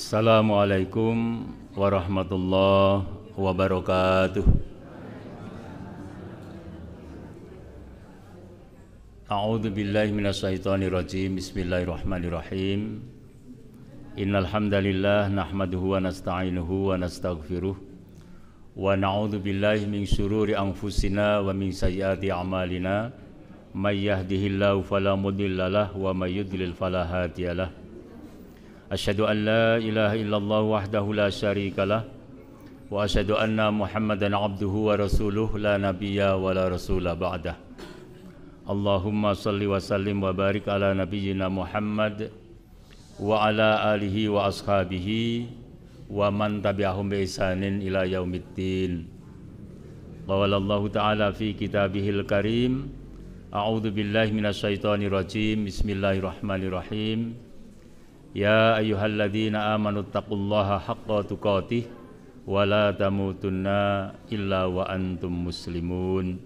Assalamualaikum warahmatullahi wabarakatuh. A'udzu billahi minasyaitonir rajim. Bismillahirrahmanirrahim. Innal hamdalillah nahmaduhu wa nasta'inuhu wa nastaghfiruh wa na'udzu billahi min syururi anfusina wa min sayyiati a'malina. May yahdihillahu fala mudhillalah wa may yudlil fala hadiyalah. Asyhadu an la ilaha illallah wahdahu la syarikalah wa asyhadu anna Muhammadan abduhu wa rasuluh la nabiyya wa la rasula ba'dah. Allahumma salli wa sallim wa barik ala nabiyyina Muhammad wa ala alihi wa ashabihi wa man tabi'ahum bi ihsanin ila yaumiddin. Qala Allah ta'ala fi kitabihil karim. A'udzu billahi minasyaitonir rajim. Bismillahirrahmanirrahim. Ya ayyuhalladzina amanu taqullaha haqqa tuqatih wa la tamutunna illa wa antum muslimun.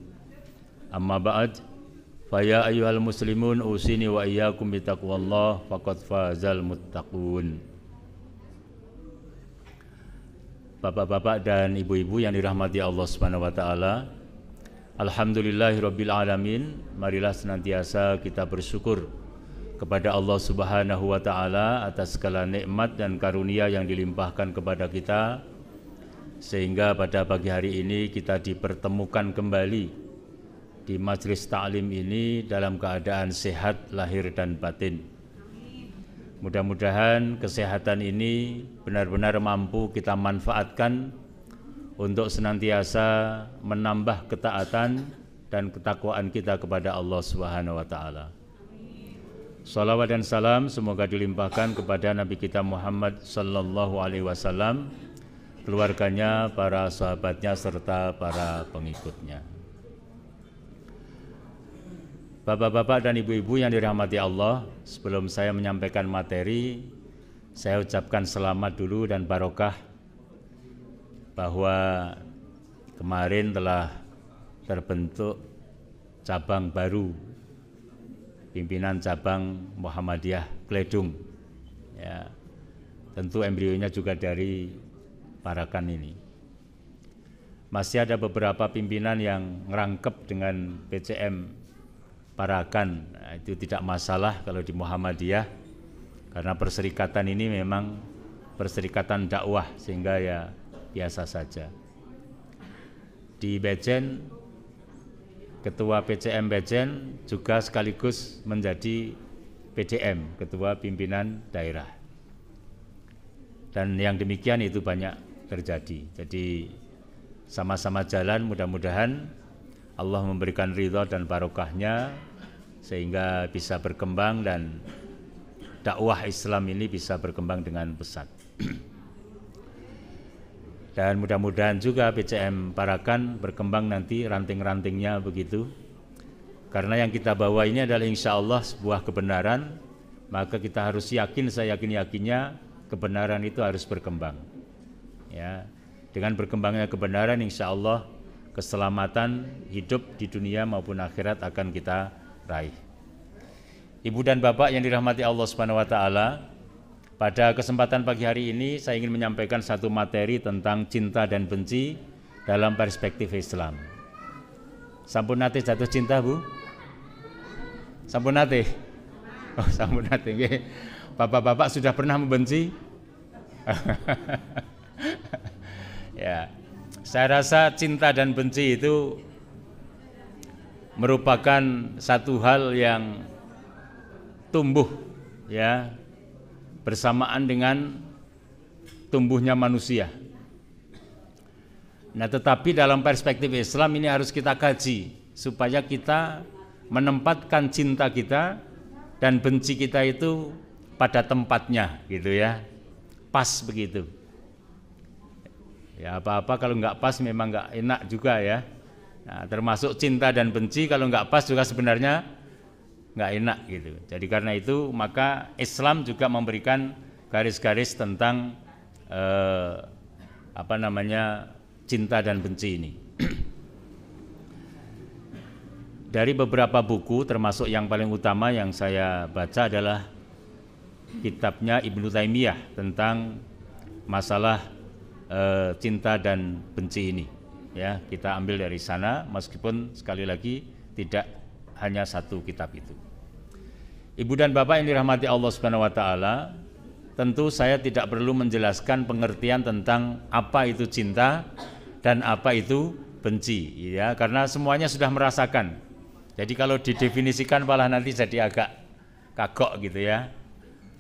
Amma ba'd, fa ya ayyuhal muslimun usini wa iyyakum bitaqwallah faqad fazal muttaqun. Bapak-bapak dan ibu-ibu yang dirahmati Allah Subhanahu wa taala, alhamdulillahirabbil alamin. Marilah senantiasa kita bersyukur kepada Allah Subhanahu wa taala atas segala nikmat dan karunia yang dilimpahkan kepada kita, sehingga pada pagi hari ini kita dipertemukan kembali di majelis ta'lim ini dalam keadaan sehat lahir dan batin. Mudah-mudahan kesehatan ini benar-benar mampu kita manfaatkan untuk senantiasa menambah ketaatan dan ketakwaan kita kepada Allah Subhanahu wa taala. Salawat dan salam semoga dilimpahkan kepada Nabi kita Muhammad sallallahu alaihi wasallam, keluarganya, para sahabatnya serta para pengikutnya. Bapak-bapak dan ibu-ibu yang dirahmati Allah, sebelum saya menyampaikan materi, saya ucapkan selamat dulu dan barokah bahwa kemarin telah terbentuk cabang baru, pimpinan cabang Muhammadiyah Kledung. Ya, tentu embrionya juga dari Parakan ini. Masih ada beberapa pimpinan yang ngerangkep dengan PCM Parakan. Nah, itu tidak masalah kalau di Muhammadiyah, karena perserikatan ini memang perserikatan dakwah, sehingga ya biasa saja. Di Bejen, Ketua PCM Bejen juga sekaligus menjadi PDM, Ketua Pimpinan Daerah. Dan yang demikian itu banyak terjadi. Jadi sama-sama jalan, mudah-mudahan Allah memberikan ridha dan barokahnya sehingga bisa berkembang dan dakwah Islam ini bisa berkembang dengan pesat. Dan mudah-mudahan juga PCM Parakan berkembang nanti ranting-rantingnya begitu. Karena yang kita bawa ini adalah insya Allah sebuah kebenaran, maka kita harus yakin, saya yakin-yakinnya kebenaran itu harus berkembang. Ya, dengan berkembangnya kebenaran insya Allah keselamatan hidup di dunia maupun akhirat akan kita raih. Ibu dan bapak yang dirahmati Allah Subhanahu wa taala, pada kesempatan pagi hari ini saya ingin menyampaikan satu materi tentang cinta dan benci dalam perspektif Islam. Sampun nate jatuh cinta, Bu? Sampun nate? Oh, sampun nate. Bapak-bapak sudah pernah membenci? Ya, saya rasa cinta dan benci itu merupakan satu hal yang tumbuh, ya, bersamaan dengan tumbuhnya manusia. Nah, tetapi dalam perspektif Islam ini harus kita kaji supaya kita menempatkan cinta kita dan benci kita itu pada tempatnya, gitu ya, pas begitu. Ya, apa-apa kalau nggak pas memang nggak enak juga ya. Nah, termasuk cinta dan benci kalau nggak pas juga sebenarnya nggak enak gitu. Jadi karena itu maka Islam juga memberikan garis-garis tentang cinta dan benci ini. Dari beberapa buku, termasuk yang paling utama yang saya baca adalah kitabnya Ibnu Taimiyah tentang masalah cinta dan benci ini. Ya, kita ambil dari sana, meskipun sekali lagi tidak hanya satu kitab itu. Ibu dan Bapak yang dirahmati Allah Subhanahu wa taala, tentu saya tidak perlu menjelaskan pengertian tentang apa itu cinta dan apa itu benci, ya, karena semuanya sudah merasakan. Jadi kalau didefinisikan malah nanti jadi agak kagok gitu ya.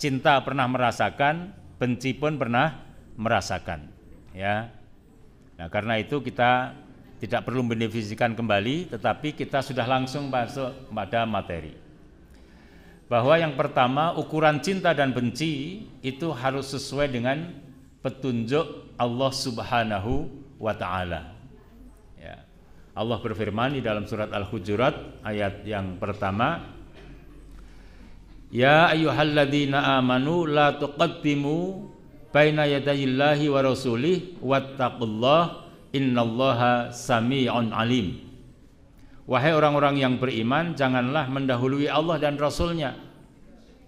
Cinta pernah merasakan, benci pun pernah merasakan, ya. Nah, karena itu kita tidak perlu mendefinisikan kembali, tetapi kita sudah langsung masuk pada materi. Bahwa yang pertama, ukuran cinta dan benci itu harus sesuai dengan petunjuk Allah Subhanahu wa ta'ala. Ya. Allah berfirman di dalam surat Al-Hujurat ayat yang pertama, Ya ayyuhalladzina amanu la tuqaddimu baina yadayillahi wa rasulih wattaqullah innallaha sami'un alim. Wahai orang-orang yang beriman, janganlah mendahului Allah dan Rasulnya,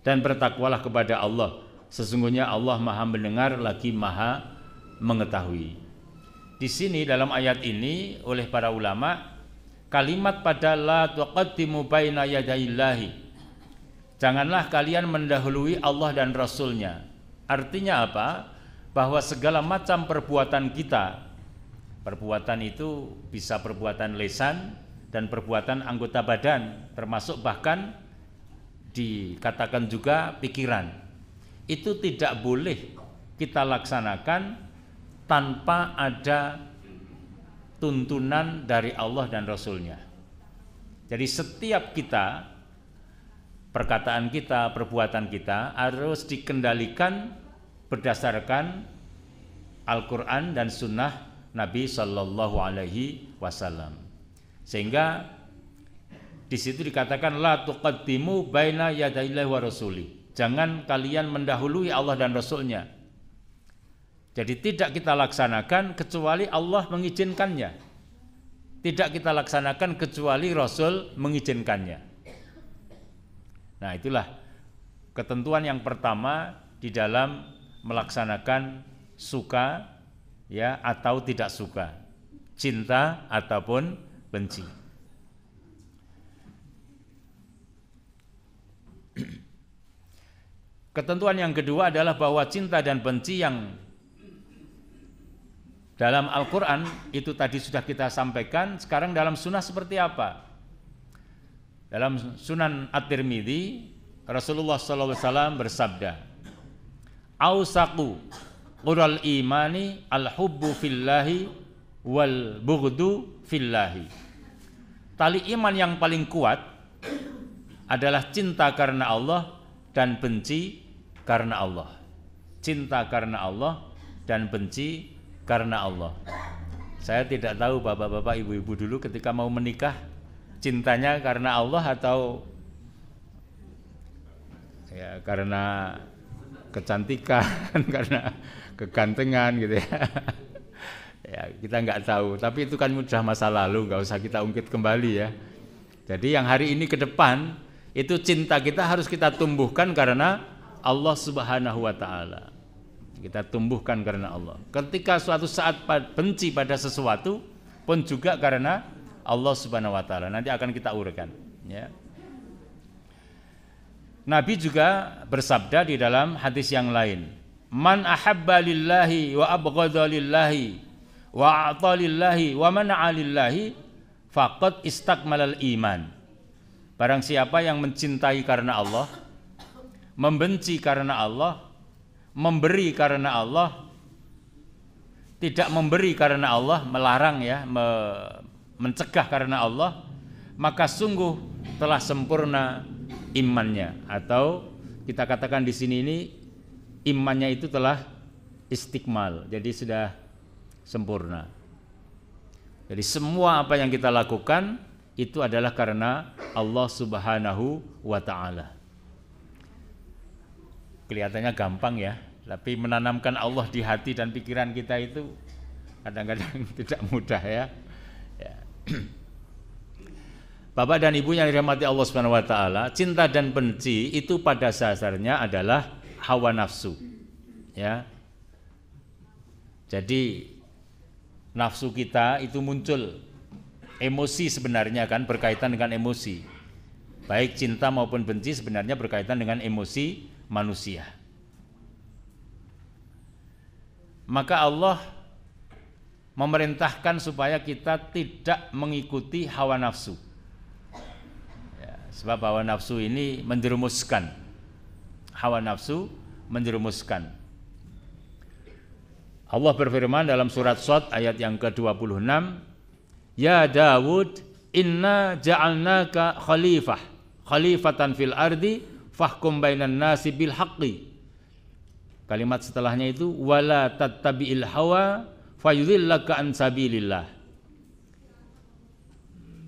dan bertakwalah kepada Allah. Sesungguhnya Allah Maha mendengar lagi Maha mengetahui. Di sini dalam ayat ini oleh para ulama, kalimat pada la tuqaddimu baina yadayillahi, janganlah kalian mendahului Allah dan Rasulnya. Artinya apa? Bahwa segala macam perbuatan kita, perbuatan itu bisa perbuatan lisan dan perbuatan anggota badan, termasuk bahkan dikatakan juga pikiran, itu tidak boleh kita laksanakan tanpa ada tuntunan dari Allah dan Rasulnya. Jadi setiap kita, perkataan kita, perbuatan kita harus dikendalikan berdasarkan Al-Quran dan Sunnah Nabi Sallallahu Alaihi Wasallam. Sehingga di situ dikatakan la tuqaddimu baina yadayillahi wa rasuli. Jangan kalian mendahului Allah dan Rasulnya. Jadi tidak kita laksanakan kecuali Allah mengizinkannya. Tidak kita laksanakan kecuali Rasul mengizinkannya. Nah, itulah ketentuan yang pertama di dalam melaksanakan suka ya atau tidak suka, cinta ataupun benci. Ketentuan yang kedua adalah bahwa cinta dan benci yang dalam Al-Quran itu tadi sudah kita sampaikan. Sekarang dalam sunnah seperti apa? Dalam Sunan At-Tirmidzi, Rasulullah SAW bersabda, Ausaku qural imani al-hubbu fillahi wal bughdu fillahi. Tali iman yang paling kuat adalah cinta karena Allah dan benci karena Allah. Cinta karena Allah dan benci karena Allah. Saya tidak tahu bapak-bapak, ibu-ibu dulu ketika mau menikah, cintanya karena Allah atau ya karena kecantikan, karena kegantengan gitu ya. Ya, kita nggak tahu, tapi itu kan sudah masa lalu, nggak usah kita ungkit kembali ya. Jadi yang hari ini ke depan itu cinta kita harus kita tumbuhkan karena Allah Subhanahu wa taala. Kita tumbuhkan karena Allah. Ketika suatu saat benci pada sesuatu pun juga karena Allah Subhanahu wa taala. Nanti akan kita uraikan ya. Nabi juga bersabda di dalam hadis yang lain, Man ahabba lillahi wa abghadha lillahi wa a'ta lillahi wa mana'a lillahi faqad istakmalal iman. Barang siapa yang mencintai karena Allah, membenci karena Allah, memberi karena Allah, tidak memberi karena Allah, melarang ya, mencegah karena Allah, maka sungguh telah sempurna imannya. Atau kita katakan di sini ini imannya itu telah istikmal, jadi sudah sempurna. Jadi semua apa yang kita lakukan itu adalah karena Allah Subhanahu wa ta'ala. Kelihatannya gampang ya, tapi menanamkan Allah di hati dan pikiran kita itu kadang-kadang tidak mudah ya. Bapak dan Ibu yang dirahmati Allah Subhanahu wa taala, cinta dan benci itu pada dasarnya adalah hawa nafsu. Ya. Jadi nafsu kita itu muncul, emosi sebenarnya kan berkaitan dengan emosi. Baik cinta maupun benci sebenarnya berkaitan dengan emosi manusia. Maka Allah memerintahkan supaya kita tidak mengikuti hawa nafsu. Ya, sebab hawa nafsu ini menjerumuskan. Hawa nafsu menjerumuskan. Allah berfirman dalam surat Shad ayat yang ke-26, Ya Dawud, inna ja'alnaka khalifatan fil ardi fahkum bainan nasi bil haqqi. Kalimat setelahnya itu wala tattabi'il hawa fayudhillaka an sabilillah.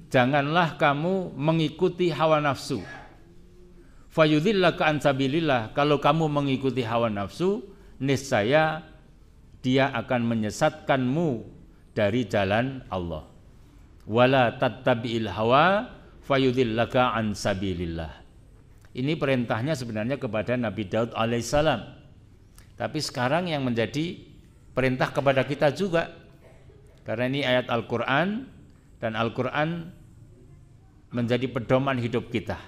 Janganlah kamu mengikuti hawa nafsu. Fayudhillaka an sabilillah. Kalau kamu mengikuti hawa nafsu, niscaya dia akan menyesatkanmu dari jalan Allah. Wala tattabi'il hawa fayudhillaka an sabilillah. Ini perintahnya sebenarnya kepada Nabi Daud alaihissalam. Tapi sekarang yang menjadi perintah kepada kita juga. Karena ini ayat Al-Quran, dan Al-Quran menjadi pedoman hidup kita.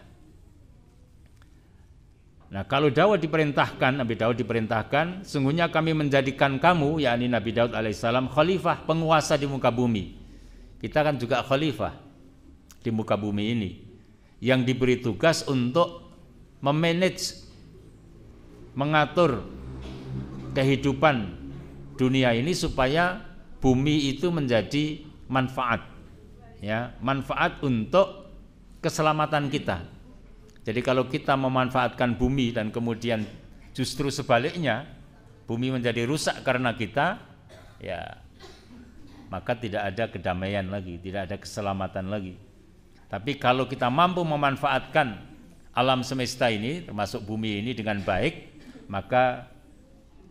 Nah, kalau Nabi Daud diperintahkan, sungguhnya kami menjadikan kamu, yakni Nabi Daud alaihissalam, khalifah, penguasa di muka bumi. Kita kan juga khalifah di muka bumi ini, yang diberi tugas untuk memanage, mengatur kehidupan dunia ini supaya bumi itu menjadi manfaat, ya, manfaat untuk keselamatan kita. Jadi kalau kita memanfaatkan bumi dan kemudian justru sebaliknya bumi menjadi rusak karena kita, ya maka tidak ada kedamaian lagi, tidak ada keselamatan lagi. Tapi kalau kita mampu memanfaatkan alam semesta ini, termasuk bumi ini dengan baik, maka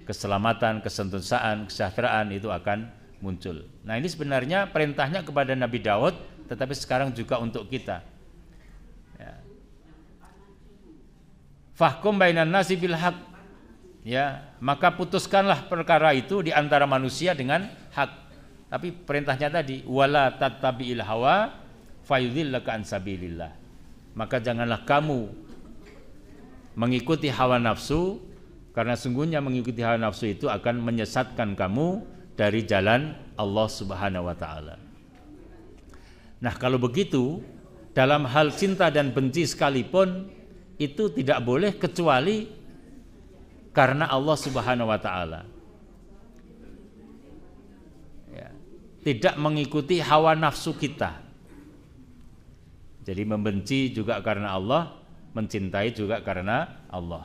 keselamatan, kesentosaan, kesejahteraan itu akan muncul. Nah, ini sebenarnya perintahnya kepada Nabi Daud, tetapi sekarang juga untuk kita. Ya. Fahkum bainan nasi bil haq. Ya, maka putuskanlah perkara itu di antara manusia dengan hak. Tapi perintahnya tadi wala tattabi'il hawa fayudhillaka an sabilillah. Maka janganlah kamu mengikuti hawa nafsu, karena sungguhnya mengikuti hawa nafsu itu akan menyesatkan kamu dari jalan Allah Subhanahu wa taala. Nah, kalau begitu dalam hal cinta dan benci sekalipun itu tidak boleh kecuali karena Allah Subhanahu wa taala. Ya, tidak mengikuti hawa nafsu kita. Jadi membenci juga karena Allah, mencintai juga karena Allah.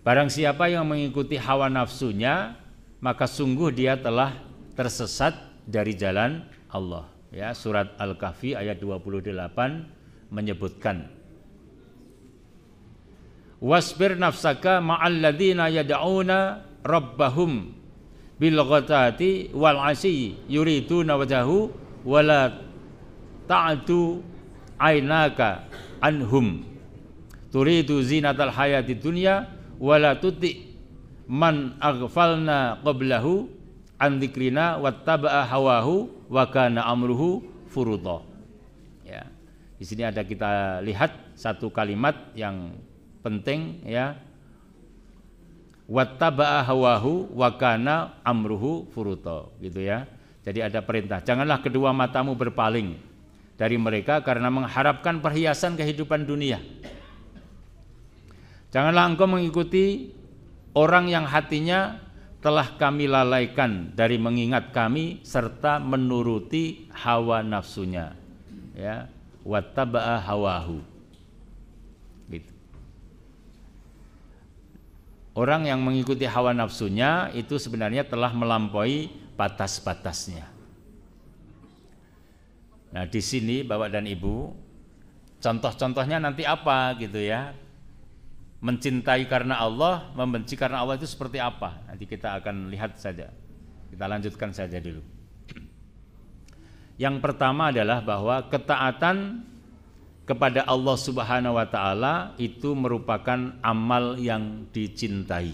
Barang siapa yang mengikuti hawa nafsunya, maka sungguh dia telah tersesat dari jalan Allah. Ya, surat Al-Kahfi ayat 28 menyebutkan, wasbir nafsaka ma'al ladzina yad'una rabbahum bil ghadati wal 'ashyi yuriduna wajhahu wala ta'tu aynaka anhum turidu zinatal hayatid dunya wala tuti man aghfalna qablahu an dzikrina wattaba'a hawahu wa kana amruhu furuta. Ya. Di sini ada kita lihat satu kalimat yang penting, ya. Wattaba'a hawahu wa kana amruhu furuta, gitu ya. Jadi ada perintah, janganlah kedua matamu berpaling dari mereka karena mengharapkan perhiasan kehidupan dunia. Janganlah engkau mengikuti orang yang hatinya telah kami lalaikan dari mengingat kami serta menuruti hawa nafsunya. Ya, wattaba'a hawahu. Gitu. Orang yang mengikuti hawa nafsunya itu sebenarnya telah melampaui batas-batasnya. Nah, di sini Bapak dan Ibu, contoh-contohnya nanti apa gitu ya? mencintai karena Allah, membenci karena Allah itu seperti apa? Nanti kita akan lihat saja. Kita lanjutkan saja dulu. Yang pertama adalah bahwa ketaatan kepada Allah Subhanahu wa taala itu merupakan amal yang dicintai.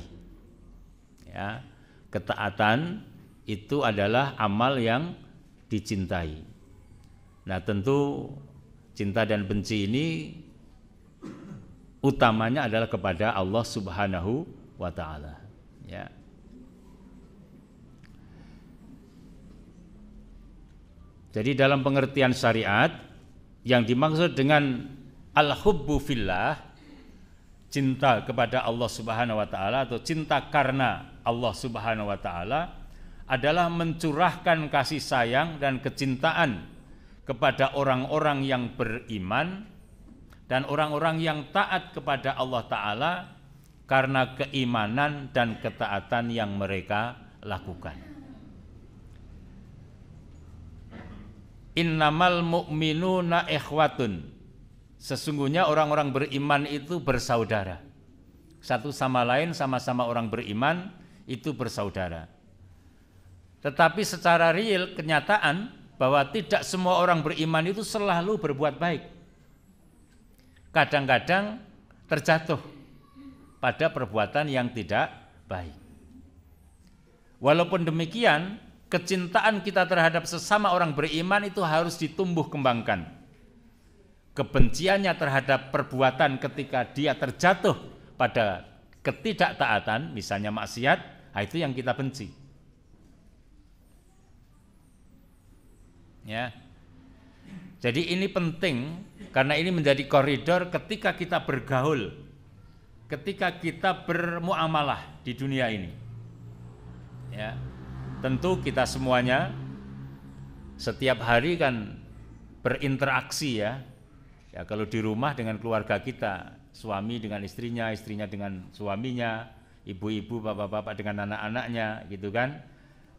Ya, ketaatan itu adalah amal yang dicintai. Nah, tentu cinta dan benci ini utamanya adalah kepada Allah Subhanahu wa taala, ya. Jadi dalam pengertian syariat yang dimaksud dengan al-hubbu fillah, cinta kepada Allah Subhanahu wa taala atau cinta karena Allah Subhanahu wa taala adalah mencurahkan kasih sayang dan kecintaan kepada orang-orang yang beriman dan orang-orang yang taat kepada Allah Ta'ala karena keimanan dan ketaatan yang mereka lakukan. Innamal mu'minuna ikhwatun. Sesungguhnya orang-orang beriman itu bersaudara. Satu sama lain, sama-sama orang beriman itu bersaudara. Tetapi secara real, kenyataan bahwa tidak semua orang beriman itu selalu berbuat baik. Kadang-kadang terjatuh pada perbuatan yang tidak baik. Walaupun demikian, kecintaan kita terhadap sesama orang beriman itu harus ditumbuh kembangkan. Kebenciannya terhadap perbuatan ketika dia terjatuh pada ketidaktaatan, misalnya maksiat, itu yang kita benci. Ya. Jadi ini penting karena ini menjadi koridor ketika kita bergaul, ketika kita bermuamalah di dunia ini. Ya. Tentu kita semuanya setiap hari kan berinteraksi ya. Ya, kalau di rumah dengan keluarga kita, suami dengan istrinya, istrinya dengan suaminya, ibu-ibu, bapak-bapak dengan anak-anaknya, gitu kan.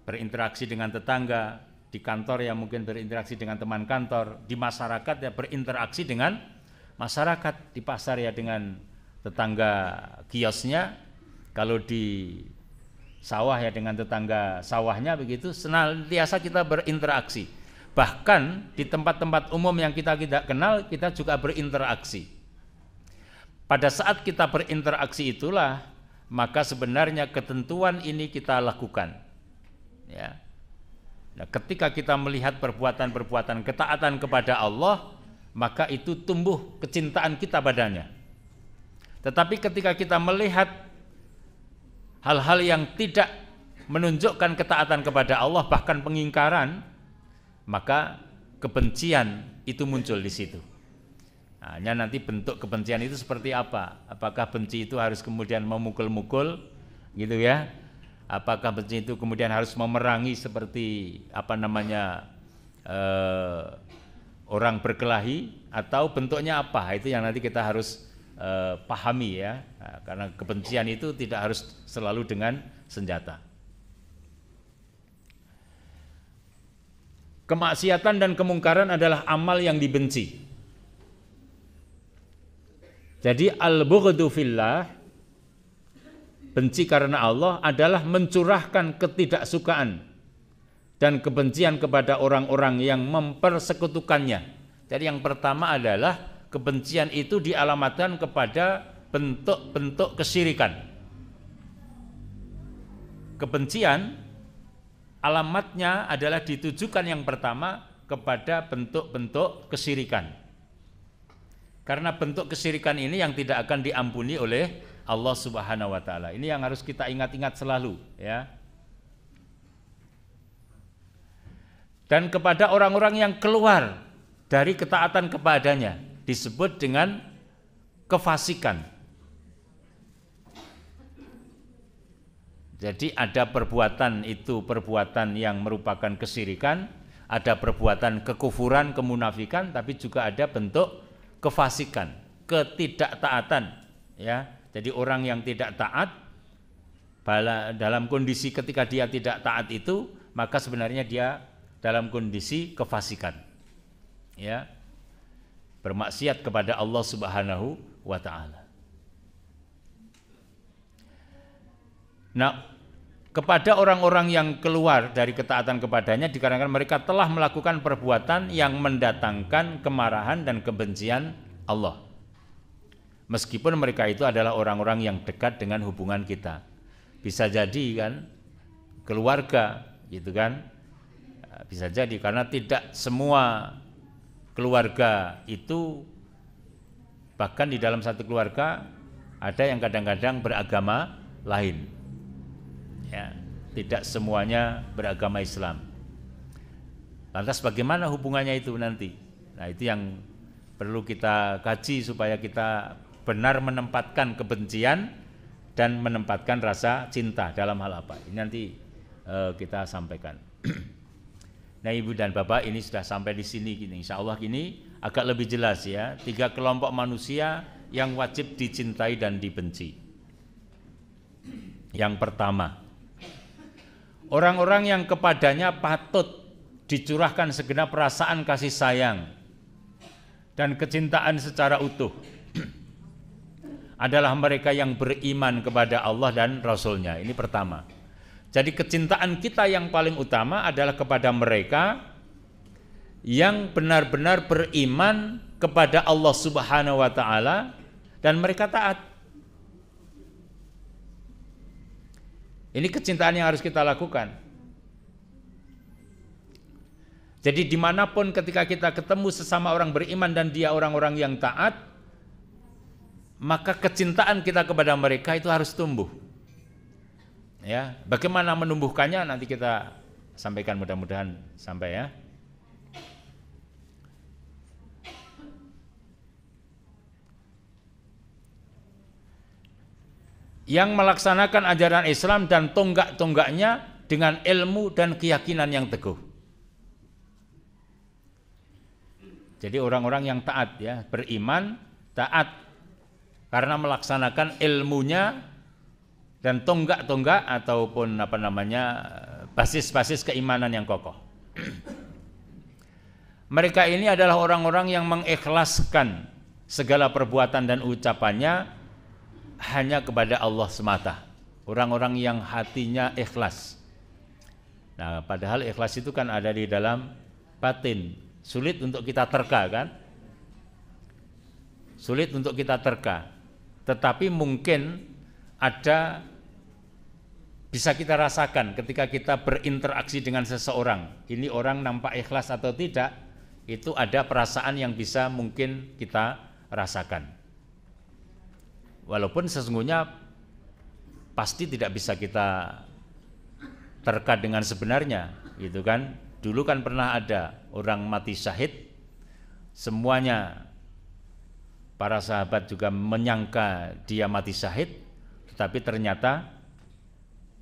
Berinteraksi dengan tetangga, di kantor ya mungkin berinteraksi dengan teman kantor, di masyarakat ya berinteraksi dengan masyarakat, di pasar ya dengan tetangga kiosnya, kalau di sawah ya dengan tetangga sawahnya, begitu senantiasa kita berinteraksi. Bahkan di tempat-tempat umum yang kita tidak kenal, kita juga berinteraksi. Pada saat kita berinteraksi itulah, maka sebenarnya ketentuan ini kita lakukan. Ya. Nah, ketika kita melihat perbuatan-perbuatan ketaatan kepada Allah, maka itu tumbuh kecintaan kita padanya. Tetapi ketika kita melihat hal-hal yang tidak menunjukkan ketaatan kepada Allah, bahkan pengingkaran, maka kebencian itu muncul di situ. Hanya nanti bentuk kebencian itu seperti apa? Apakah benci itu harus kemudian memukul-mukul, gitu ya? Apakah benci itu kemudian harus memerangi seperti orang berkelahi, atau bentuknya apa? Itu yang nanti kita harus pahami ya. Nah, karena kebencian itu tidak harus selalu dengan senjata. Kemaksiatan dan kemungkaran adalah amal yang dibenci. Jadi al-bughdu fillah, benci karena Allah, adalah mencurahkan ketidaksukaan dan kebencian kepada orang-orang yang mempersekutukannya. Jadi yang pertama adalah kebencian itu dialamatkan kepada bentuk-bentuk kesyirikan. Kebencian alamatnya adalah ditujukan yang pertama kepada bentuk-bentuk kesyirikan. Karena bentuk kesyirikan ini yang tidak akan diampuni oleh Allah Subhanahu wa taala. Ini yang harus kita ingat-ingat selalu ya. Dan kepada orang-orang yang keluar dari ketaatan kepadanya disebut dengan kefasikan. Jadi ada perbuatan itu perbuatan yang merupakan kesyirikan, ada perbuatan kekufuran, kemunafikan, tapi juga ada bentuk kefasikan, ketidaktaatan ya. Jadi orang yang tidak taat dalam kondisi ketika dia tidak taat itu, maka sebenarnya dia dalam kondisi kefasikan. Ya. Bermaksiat kepada Allah Subhanahu wa taala. Nah, kepada orang-orang yang keluar dari ketaatan kepadanya dikarenakan mereka telah melakukan perbuatan yang mendatangkan kemarahan dan kebencian Allah. Meskipun mereka itu adalah orang-orang yang dekat dengan hubungan kita. Bisa jadi kan keluarga gitu kan. Bisa jadi karena tidak semua keluarga itu, bahkan di dalam satu keluarga ada yang kadang-kadang beragama lain. Ya, tidak semuanya beragama Islam. Lantas bagaimana hubungannya itu nanti? Nah, itu yang perlu kita kaji supaya kita benar menempatkan kebencian dan menempatkan rasa cinta dalam hal apa. Ini nanti kita sampaikan. Nah, Ibu dan Bapak, ini sudah sampai di sini gini. Insya Allah gini agak lebih jelas ya. 3 kelompok manusia yang wajib dicintai dan dibenci. Yang pertama, orang-orang yang kepadanya patut dicurahkan segenap perasaan kasih sayang dan kecintaan secara utuh adalah mereka yang beriman kepada Allah dan Rasul-Nya. Ini pertama. Jadi kecintaan kita yang paling utama adalah kepada mereka yang benar-benar beriman kepada Allah Subhanahu wa taala dan mereka taat. Ini kecintaan yang harus kita lakukan. Jadi dimanapun ketika kita ketemu sesama orang beriman dan dia orang-orang yang taat, maka kecintaan kita kepada mereka itu harus tumbuh. Ya, bagaimana menumbuhkannya nanti kita sampaikan, mudah-mudahan sampai ya. Yang melaksanakan ajaran Islam dan tonggak-tonggaknya dengan ilmu dan keyakinan yang teguh. Jadi orang-orang yang taat ya, beriman, taat karena melaksanakan ilmunya dan tonggak-tonggak ataupun basis-basis keimanan yang kokoh. Mereka ini adalah orang-orang yang mengikhlaskan segala perbuatan dan ucapannya hanya kepada Allah semata. Orang-orang yang hatinya ikhlas. Nah, padahal ikhlas itu kan ada di dalam batin. Sulit untuk kita terka kan? Sulit untuk kita terka. Tetapi mungkin ada, bisa kita rasakan ketika kita berinteraksi dengan seseorang. Ini orang nampak ikhlas atau tidak, itu ada perasaan yang bisa mungkin kita rasakan. Walaupun sesungguhnya pasti tidak bisa kita terka dengan sebenarnya, gitu kan? Dulu kan pernah ada orang mati syahid, semuanya para sahabat juga menyangka dia mati syahid, tetapi ternyata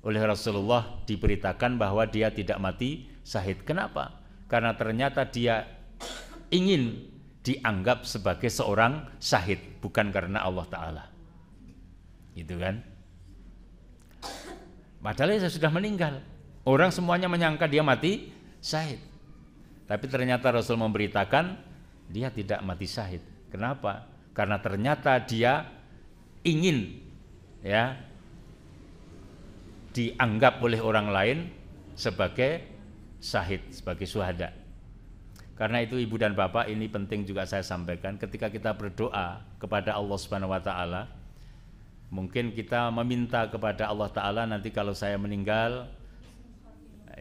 oleh Rasulullah diberitakan bahwa dia tidak mati syahid. Kenapa? Karena ternyata dia ingin dianggap sebagai seorang syahid, bukan karena Allah Ta'ala. Gitu kan? Padahal dia sudah meninggal. Orang semuanya menyangka dia mati syahid. Tapi ternyata Rasul memberitakan dia tidak mati syahid. Kenapa? Karena ternyata dia ingin ya dianggap oleh orang lain sebagai syahid, sebagai syuhada. Karena itu Ibu dan Bapak, ini penting juga saya sampaikan, ketika kita berdoa kepada Allah Subhanahu wa taala, mungkin kita meminta kepada Allah Ta'ala, nanti kalau saya meninggal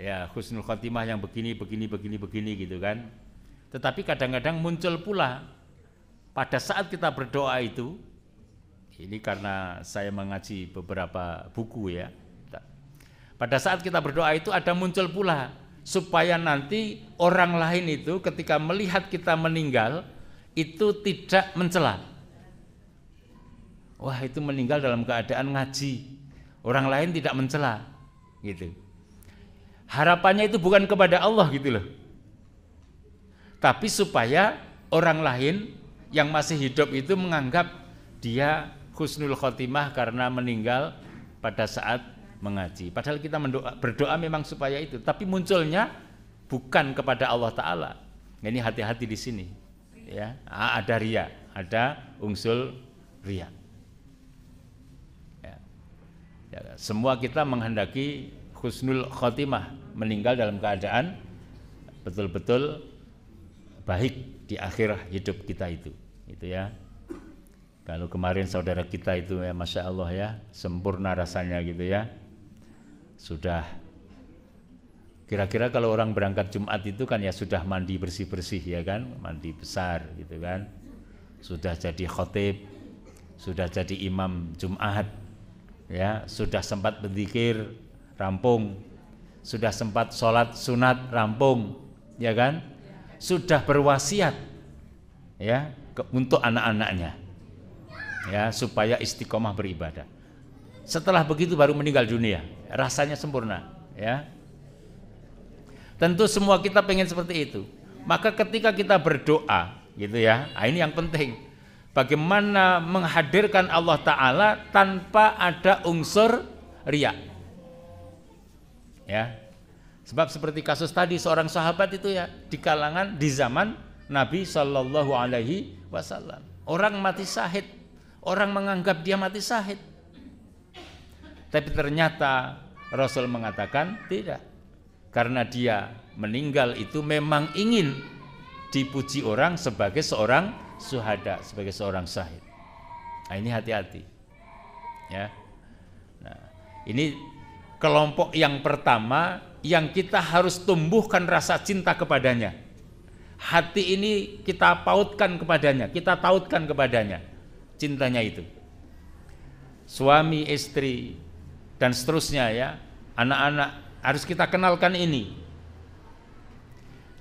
ya husnul khotimah yang begini gitu kan. Tetapi kadang-kadang muncul pula pada saat kita berdoa itu, ini karena saya mengaji beberapa buku ya, pada saat kita berdoa itu ada muncul pula supaya nanti orang lain itu ketika melihat kita meninggal itu tidak mencela. Wah, itu meninggal dalam keadaan ngaji, orang lain tidak mencela gitu. Harapannya itu bukan kepada Allah gitu loh, tapi supaya orang lain yang masih hidup itu menganggap dia husnul khotimah karena meninggal pada saat mengaji. Padahal kita berdoa memang supaya itu, tapi munculnya bukan kepada Allah Ta'ala. Ini hati-hati di sini ya. Ada riya, ada unsur riya. Ya, semua kita menghendaki husnul khotimah, meninggal dalam keadaan betul-betul baik di akhir hidup kita itu ya. Kalau kemarin saudara kita itu ya, Masya Allah ya, sempurna rasanya gitu ya. Sudah kira-kira kalau orang berangkat Jumat itu kan ya sudah mandi bersih-bersih ya kan, mandi besar gitu kan. Sudah jadi khotib, sudah jadi imam Jumat ya, sudah sempat berzikir rampung, sudah sempat sholat sunat rampung ya kan, sudah berwasiat ya untuk anak-anaknya ya supaya istiqomah beribadah. Setelah begitu baru meninggal dunia, rasanya sempurna ya. Tentu semua kita pengen seperti itu. Maka ketika kita berdoa gitu ya, ini yang penting, bagaimana menghadirkan Allah Ta'ala tanpa ada unsur riya ya. Sebab seperti kasus tadi seorang sahabat itu ya, di kalangan di zaman Nabi Shallallahu Alaihi Wasallam, orang mati syahid, orang menganggap dia mati syahid, tapi ternyata Rasul mengatakan tidak, karena dia meninggal itu memang ingin dipuji orang sebagai seorang syuhada, sebagai seorang syahid. Nah, ini hati-hati ya. Nah, ini kelompok yang pertama yang kita harus tumbuhkan rasa cinta kepadanya. Hati ini kita pautkan kepadanya, kita tautkan kepadanya cintanya itu. Suami, istri, dan seterusnya ya, anak-anak harus kita kenalkan ini.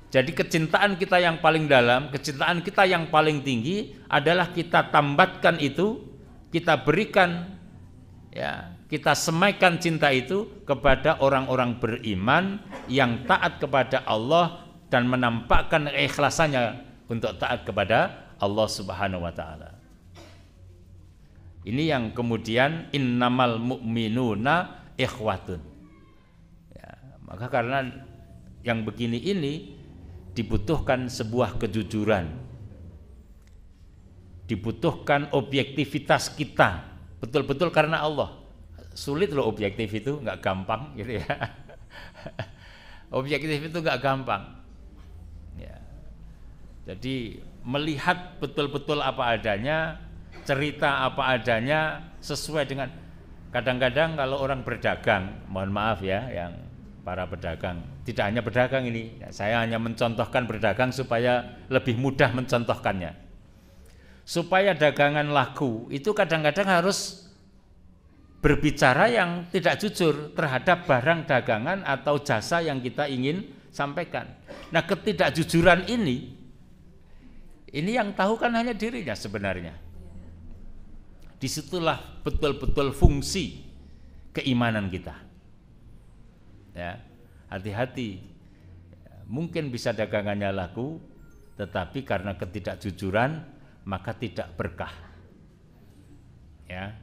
Jadi kecintaan kita yang paling dalam, kecintaan kita yang paling tinggi adalah kita tambatkan itu, kita berikan ya, kita semaikan cinta itu kepada orang-orang beriman yang taat kepada Allah dan menampakkan keikhlasannya untuk taat kepada Allah Subhanahu wa taala. Ini yang kemudian innamal mu'minuna ikhwatun. Ya, maka karena yang begini ini dibutuhkan sebuah kejujuran, dibutuhkan objektivitas kita betul-betul karena Allah. Sulit loh objektif itu, nggak gampang gitu ya. Objektif itu nggak gampang ya. Jadi melihat betul-betul apa adanya, cerita apa adanya sesuai dengan. Kadang-kadang kalau orang berdagang, mohon maaf ya, yang para pedagang, tidak hanya berdagang ini, saya hanya mencontohkan berdagang supaya lebih mudah mencontohkannya. Supaya dagangan laku itu kadang-kadang harus berbicara yang tidak jujur terhadap barang dagangan atau jasa yang kita ingin sampaikan. Nah, ketidakjujuran ini yang tahu kan hanya dirinya sebenarnya. Disitulah betul-betul fungsi keimanan kita. Ya, hati-hati. Mungkin bisa dagangannya laku, tetapi karena ketidakjujuran maka tidak berkah. Ya.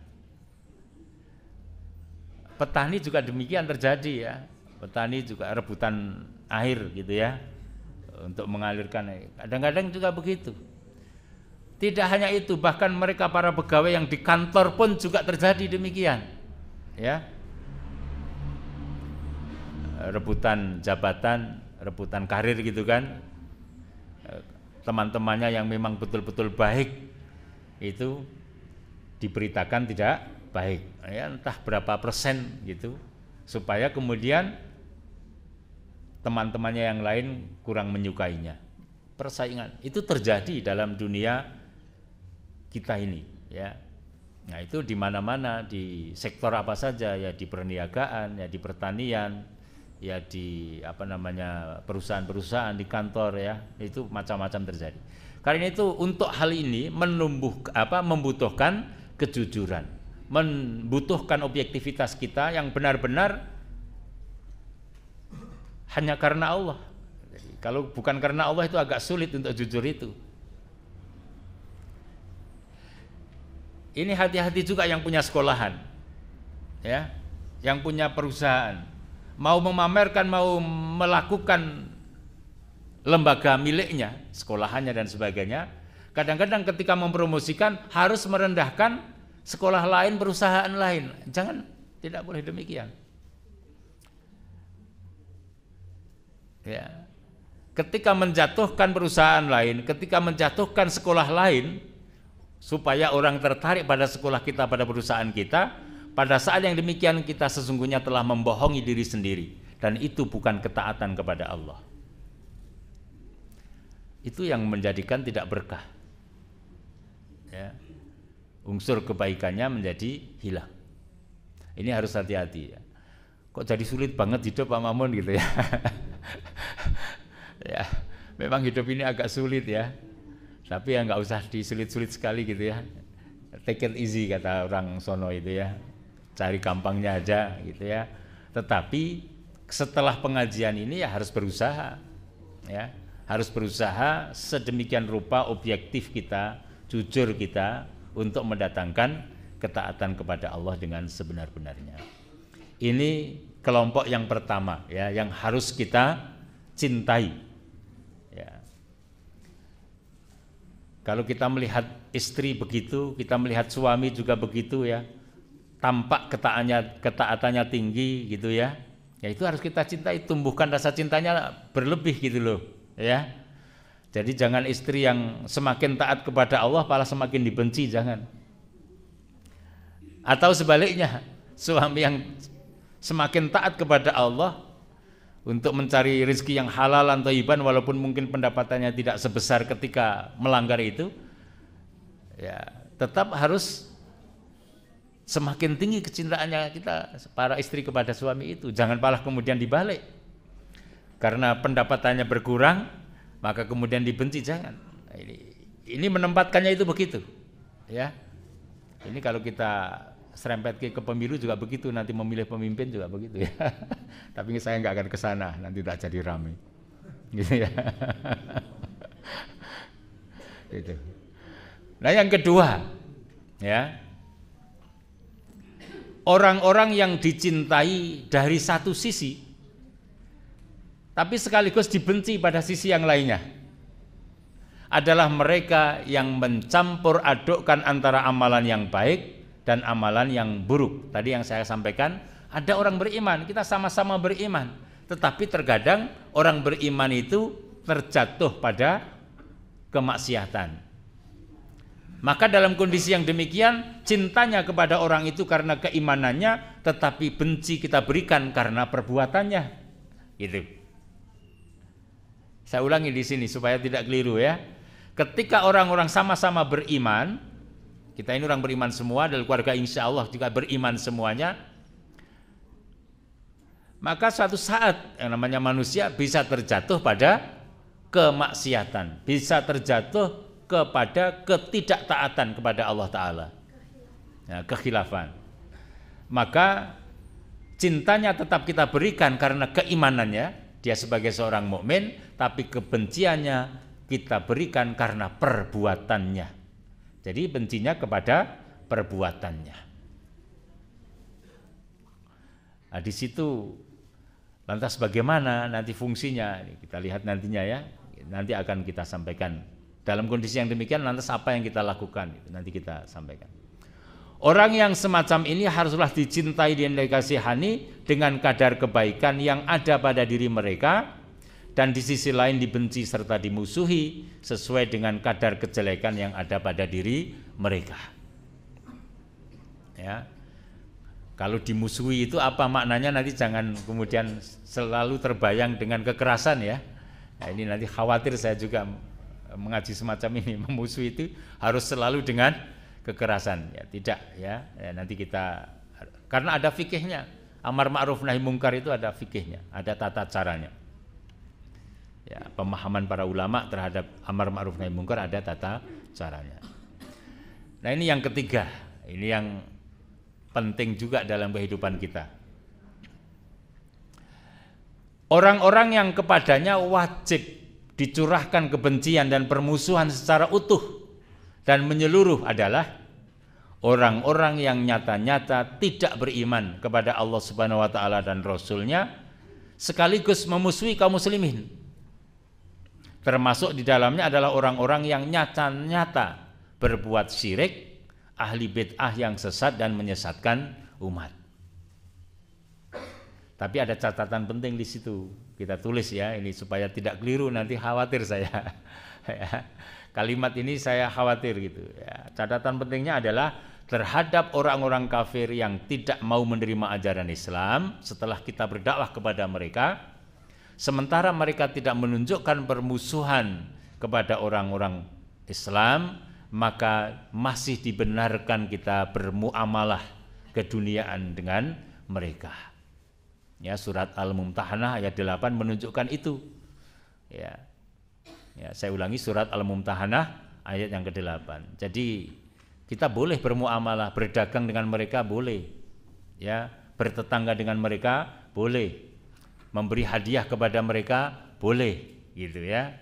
Petani juga demikian terjadi ya. Petani juga rebutan air gitu ya, untuk mengalirkan air. Kadang-kadang juga begitu. Tidak hanya itu, bahkan mereka para pegawai yang di kantor pun juga terjadi demikian. Ya. Rebutan jabatan, rebutan karir gitu kan. Teman-temannya yang memang betul-betul baik itu diberitakan tidak baik, ya, entah berapa persen gitu, supaya kemudian teman-temannya yang lain kurang menyukainya. Persaingan itu terjadi dalam dunia kita ini, ya. Nah, itu di mana-mana, di sektor apa saja, ya di perniagaan, ya di pertanian, ya di perusahaan-perusahaan, di kantor ya, itu macam-macam terjadi. Karena itu untuk hal ini membutuhkan kejujuran, membutuhkan objektivitas kita yang benar-benar hanya karena Allah. Jadi, kalau bukan karena Allah itu agak sulit untuk jujur itu. Ini hati-hati juga yang punya sekolahan, ya, yang punya perusahaan, mau memamerkan, mau melakukan lembaga miliknya, sekolahannya dan sebagainya. Kadang-kadang ketika mempromosikan harus merendahkan sekolah lain, perusahaan lain. Tidak boleh demikian. Ya. Ketika menjatuhkan perusahaan lain, ketika menjatuhkan sekolah lain, supaya orang tertarik pada sekolah kita, pada perusahaan kita, pada saat yang demikian kita sesungguhnya telah membohongi diri sendiri, dan itu bukan ketaatan kepada Allah. Itu yang menjadikan tidak berkah. Ya. Unsur kebaikannya menjadi hilang. Ini harus hati-hati ya. Kok jadi sulit banget hidup Pak Mamun gitu ya. Ya, memang hidup ini agak sulit ya. Tapi ya nggak usah disulit-sulit sekali gitu ya. Take it easy kata orang sono itu ya. Cari gampangnya aja gitu ya. Tetapi setelah pengajian ini ya harus berusaha ya. Harus berusaha sedemikian rupa objektif kita, jujur kita untuk mendatangkan ketaatan kepada Allah dengan sebenar-benarnya. Ini kelompok yang pertama ya, yang harus kita cintai. Ya. Kalau kita melihat istri begitu, kita melihat suami juga begitu ya, tampak ketaatannya tinggi gitu ya. Ya itu harus kita cintai, tumbuhkan rasa cintanya berlebih gitu loh, ya. Jadi jangan istri yang semakin taat kepada Allah malah semakin dibenci, jangan. Atau sebaliknya, suami yang semakin taat kepada Allah untuk mencari rezeki yang halal atau thayyiban walaupun mungkin pendapatannya tidak sebesar ketika melanggar itu, ya tetap harus semakin tinggi kecintaannya kita para istri kepada suami itu. Jangan malah kemudian dibalik, karena pendapatannya berkurang maka kemudian dibenci, jangan. Ini menempatkannya itu begitu, ya. Ini kalau kita serempet ke pemilu juga begitu, nanti memilih pemimpin juga begitu ya. Tapi saya nggak akan ke sana, nanti tak jadi rame. Gitu ya. Gitu. Nah, yang kedua, ya. Orang-orang yang dicintai dari satu sisi tapi sekaligus dibenci pada sisi yang lainnya adalah mereka yang mencampur adukkan antara amalan yang baik dan amalan yang buruk. Tadi yang saya sampaikan, ada orang beriman, kita sama-sama beriman, tetapi terkadang orang beriman itu terjatuh pada kemaksiatan. Maka dalam kondisi yang demikian, cintanya kepada orang itu karena keimanannya, tetapi benci kita berikan karena perbuatannya. Gitu. Saya ulangi di sini supaya tidak keliru ya. Ketika orang-orang sama-sama beriman, kita ini orang beriman semua, dan keluarga insya Allah juga beriman semuanya, maka suatu saat yang namanya manusia bisa terjatuh pada kemaksiatan, bisa terjatuh kepada ketidaktaatan kepada Allah Ta'ala, ya, kekhilafan. Maka cintanya tetap kita berikan karena keimanannya, dia sebagai seorang mukmin, tapi kebenciannya kita berikan karena perbuatannya. Jadi bencinya kepada perbuatannya. Nah, di situ lantas bagaimana nanti fungsinya? Kita lihat nantinya ya. Nanti akan kita sampaikan. Dalam kondisi yang demikian lantas apa yang kita lakukan? Nanti kita sampaikan. Orang yang semacam ini haruslah dicintai dan dikasihani dengan kadar kebaikan yang ada pada diri mereka, dan di sisi lain dibenci serta dimusuhi sesuai dengan kadar kejelekan yang ada pada diri mereka. Ya. Kalau dimusuhi itu apa maknanya, nanti jangan kemudian selalu terbayang dengan kekerasan ya. Nah, ini nanti khawatir saya juga mengaji semacam ini, memusuhi itu harus selalu dengan kekerasan ya, tidak ya. Nanti kita, karena ada fikihnya, amar ma'ruf nahi mungkar itu ada fikihnya, ada tata caranya. Ya, pemahaman para ulama terhadap amar ma'ruf nahi mungkar ada tata caranya. Nah, ini yang ketiga, ini yang penting juga dalam kehidupan kita. Orang-orang yang kepadanya wajib dicurahkan kebencian dan permusuhan secara utuh dan menyeluruh adalah orang-orang yang nyata-nyata tidak beriman kepada Allah Subhanahu wa taala dan Rasul-Nya, sekaligus memusuhi kaum muslimin. Termasuk di dalamnya adalah orang-orang yang nyata-nyata berbuat syirik, ahli bid'ah yang sesat dan menyesatkan umat. Tapi ada catatan penting di situ. Kita tulis ya, ini supaya tidak keliru, nanti khawatir saya. Kalimat ini saya khawatir gitu. Ya, catatan pentingnya adalah terhadap orang-orang kafir yang tidak mau menerima ajaran Islam setelah kita berdakwah kepada mereka, sementara mereka tidak menunjukkan permusuhan kepada orang-orang Islam, maka masih dibenarkan kita bermuamalah keduniaan dengan mereka. Ya, surat Al-Mumtahanah ayat 8 menunjukkan itu. Ya, saya ulangi, surat Al-Mumtahanah ayat yang ke-8. Jadi kita boleh bermuamalah, berdagang dengan mereka boleh, ya, bertetangga dengan mereka boleh, memberi hadiah kepada mereka boleh, gitu ya,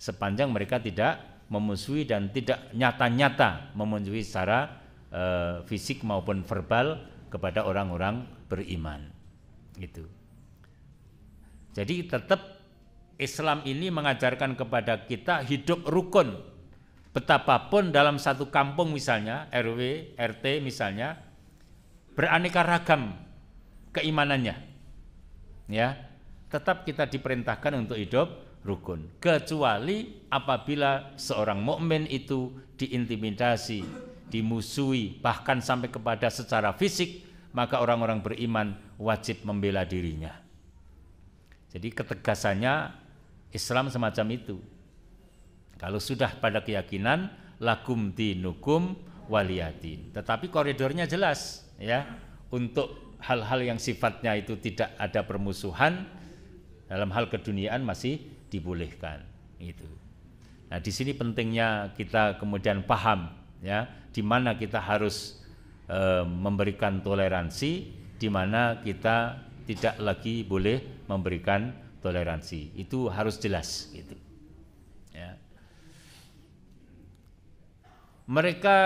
sepanjang mereka tidak memusuhi dan tidak nyata-nyata memusuhi secara fisik maupun verbal kepada orang-orang beriman. Gitu. Jadi tetap Islam ini mengajarkan kepada kita hidup rukun. Betapapun dalam satu kampung misalnya, RW, RT misalnya, beraneka ragam keimanannya. Ya, tetap kita diperintahkan untuk hidup rukun. Kecuali apabila seorang mukmin itu diintimidasi, dimusuhi, bahkan sampai kepada secara fisik, maka orang-orang beriman wajib membela dirinya. Jadi ketegasannya Islam semacam itu. Kalau sudah pada keyakinan lakum dinukum waliyadin, tetapi koridornya jelas ya, untuk hal-hal yang sifatnya itu tidak ada permusuhan dalam hal keduniaan masih dibolehkan itu. Nah, di sini pentingnya kita kemudian paham ya, di mana kita harus memberikan toleransi, di mana kita tidak lagi boleh memberikan toleransi. Itu harus jelas gitu. Ya. Mereka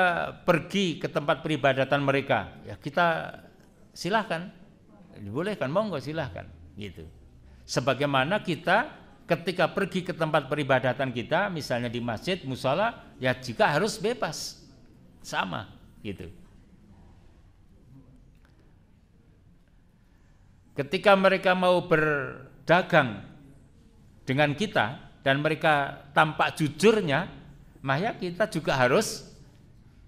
pergi ke tempat peribadatan mereka, ya kita silahkan, dibolehkan, monggo silahkan gitu. Sebagaimana kita ketika pergi ke tempat peribadatan kita, misalnya di masjid, musala, ya jika harus bebas, sama gitu. Ketika mereka mau berdagang dengan kita dan mereka tampak jujurnya, maka kita juga harus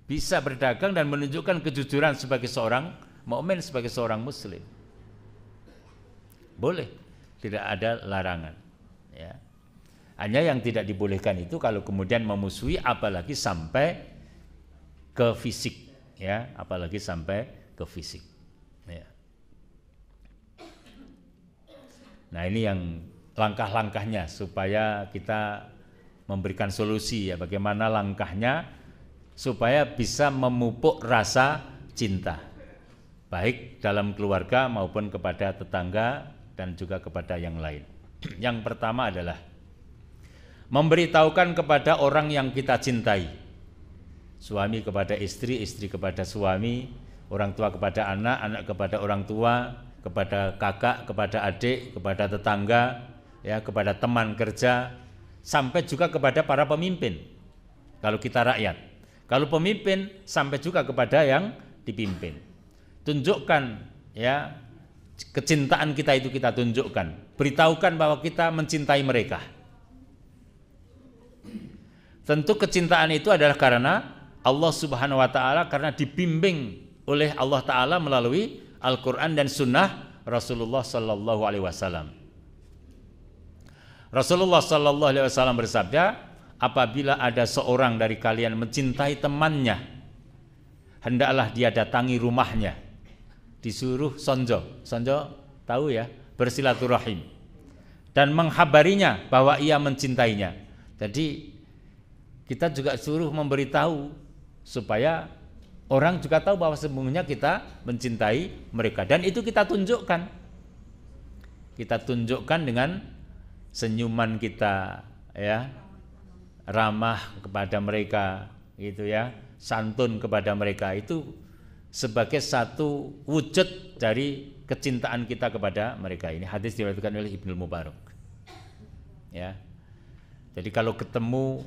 bisa berdagang dan menunjukkan kejujuran sebagai seorang mukmin, sebagai seorang muslim. Boleh, tidak ada larangan. Ya. Hanya yang tidak dibolehkan itu kalau kemudian memusuhi, apalagi sampai ke fisik, ya, apalagi sampai ke fisik. Ya. Nah, ini yang langkah-langkahnya supaya kita memberikan solusi ya, bagaimana langkahnya supaya bisa memupuk rasa cinta baik dalam keluarga maupun kepada tetangga dan juga kepada yang lain. Yang pertama adalah memberitahukan kepada orang yang kita cintai. Suami kepada istri, istri kepada suami, orang tua kepada anak, anak kepada orang tua, kepada kakak, kepada adik, kepada tetangga, ya, kepada teman kerja, sampai juga kepada para pemimpin. Kalau kita rakyat, kalau pemimpin sampai juga kepada yang dipimpin. Tunjukkan ya, kecintaan kita itu kita tunjukkan. Beritahukan bahwa kita mencintai mereka. Tentu kecintaan itu adalah karena Allah Subhanahu wa taala, karena dibimbing oleh Allah taala melalui Al-Quran dan Sunnah Rasulullah Sallallahu Alaihi Wasallam. Rasulullah Sallallahu Alaihi Wasallam bersabda, apabila ada seorang dari kalian mencintai temannya, hendaklah dia datangi rumahnya. Disuruh sonjo, sonjo tahu ya, bersilaturahim, dan menghabarinya bahwa ia mencintainya. Jadi kita juga suruh memberitahu supaya orang juga tahu bahwa sesungguhnya kita mencintai mereka, dan itu kita tunjukkan. Kita tunjukkan dengan senyuman kita, ya, ramah kepada mereka, gitu ya, santun kepada mereka, itu sebagai satu wujud dari kecintaan kita kepada mereka. Ini hadis diriwayatkan oleh Ibnu Mubarak. Ya. Jadi kalau ketemu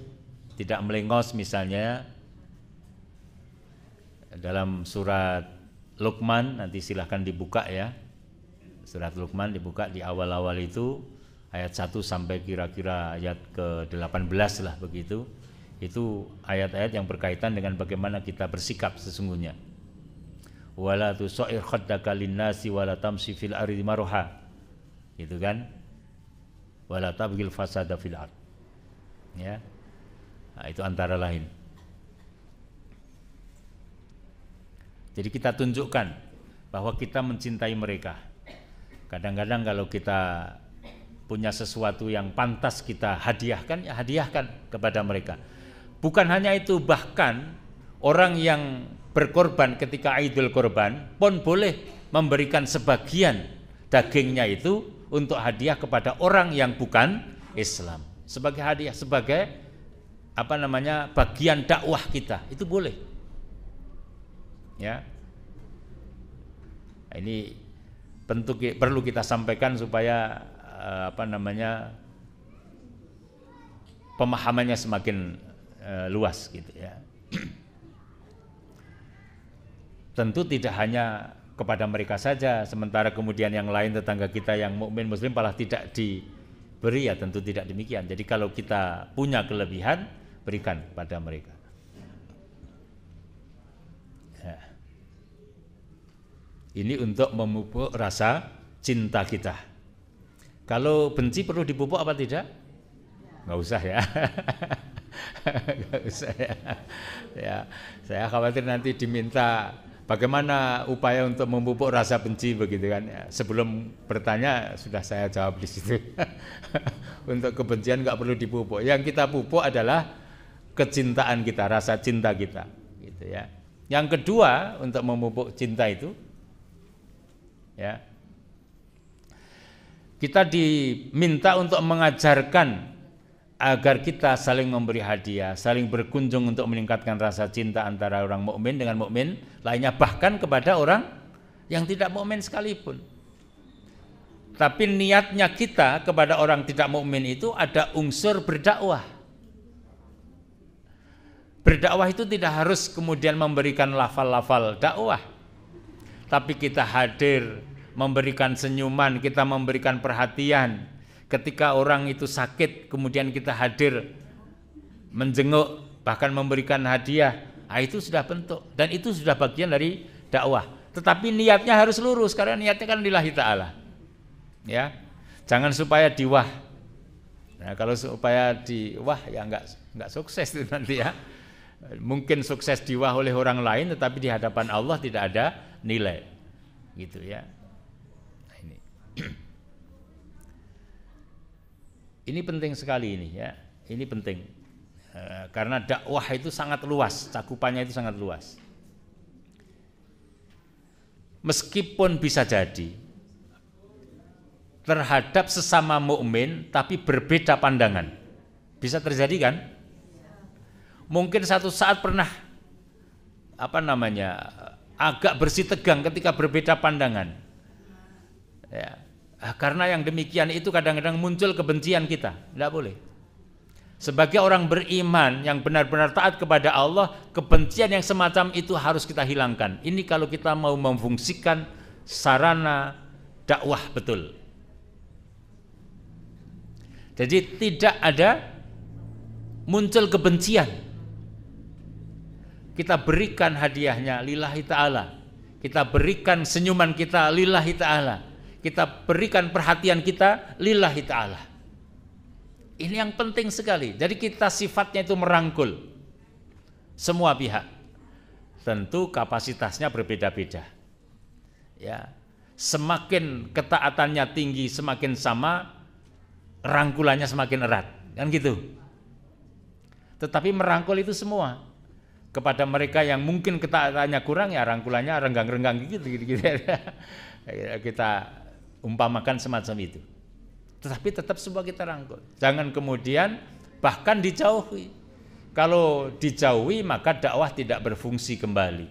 tidak melengos misalnya, dalam surat Luqman, nanti silahkan dibuka ya, Surat Luqman dibuka di awal-awal itu ayat 1 sampai kira-kira ayat ke-18 lah begitu. Itu ayat-ayat yang berkaitan dengan bagaimana kita bersikap sesungguhnya. Wala tusair khaddaka linnasi wala tamshi fil ardi marha. Gitu kan? Wala tabghil fasada fil ard. Ya. Nah, itu antara lain. Jadi kita tunjukkan bahwa kita mencintai mereka. Kadang-kadang kalau kita punya sesuatu yang pantas kita hadiahkan, ya hadiahkan kepada mereka. Bukan hanya itu, bahkan orang yang berkorban ketika Idul Kurban pun boleh memberikan sebagian dagingnya itu untuk hadiah kepada orang yang bukan Islam. Sebagai hadiah, sebagai bagian dakwah kita, itu boleh. Ya. Ini perlu kita sampaikan supaya pemahamannya semakin luas gitu ya. Tentu tidak hanya kepada mereka saja, sementara kemudian yang lain tetangga kita yang mukmin muslim malah tidak diberi, ya tentu tidak demikian. Jadi kalau kita punya kelebihan, berikan pada mereka. Ya. Ini untuk memupuk rasa cinta kita. Kalau benci perlu dipupuk apa tidak? Nggak usah ya. Nggak usah ya. Ya, saya khawatir nanti diminta bagaimana upaya untuk memupuk rasa benci begitu kan. Ya, sebelum bertanya sudah saya jawab di situ. Untuk kebencian nggak perlu dipupuk. Yang kita pupuk adalah kecintaan kita, rasa cinta kita, gitu ya. Yang kedua untuk memupuk cinta itu, ya, kita diminta untuk mengajarkan agar kita saling memberi hadiah, saling berkunjung untuk meningkatkan rasa cinta antara orang mukmin dengan mukmin lainnya, bahkan kepada orang yang tidak mukmin sekalipun. Tapi niatnya kita kepada orang tidak mukmin itu ada unsur berdakwah. Berdakwah itu tidak harus kemudian memberikan lafal-lafal dakwah, tapi kita hadir, memberikan senyuman, kita memberikan perhatian. Ketika orang itu sakit, kemudian kita hadir, menjenguk, bahkan memberikan hadiah. Nah, itu sudah bentuk, dan itu sudah bagian dari dakwah. Tetapi niatnya harus lurus, karena niatnya kan lillahi ta'ala. Ya, jangan supaya diwah. Nah, kalau supaya diwah ya enggak sukses itu nanti ya. Mungkin sukses diwah oleh orang lain, tetapi di hadapan Allah tidak ada nilai, gitu ya. Nah, ini penting sekali ini ya. Ini penting karena dakwah itu sangat luas, cakupannya itu sangat luas. Meskipun bisa jadi terhadap sesama mukmin tapi berbeda pandangan, bisa terjadi kan? Mungkin satu saat pernah agak bersih tegang ketika berbeda pandangan. Ya, karena yang demikian itu kadang-kadang muncul kebencian kita. Tidak boleh. Sebagai orang beriman yang benar-benar taat kepada Allah, kebencian yang semacam itu harus kita hilangkan. Ini kalau kita mau memfungsikan sarana dakwah betul. Jadi tidak ada muncul kebencian. Kita berikan hadiahnya lillahi ta'ala, kita berikan senyuman kita lillahi ta'ala, kita berikan perhatian kita lillahi ta'ala. Ini yang penting sekali. Jadi kita sifatnya itu merangkul semua pihak. Tentu kapasitasnya berbeda-beda ya. Semakin ketaatannya tinggi, semakin sama, rangkulannya semakin erat, kan gitu. Tetapi merangkul itu semua. Kepada mereka yang mungkin ketaatannya kurang, ya rangkulannya renggang-renggang gitu. Kita umpamakan semacam itu. Tetapi tetap semua kita rangkul. Jangan kemudian bahkan dijauhi. Kalau dijauhi maka dakwah tidak berfungsi kembali.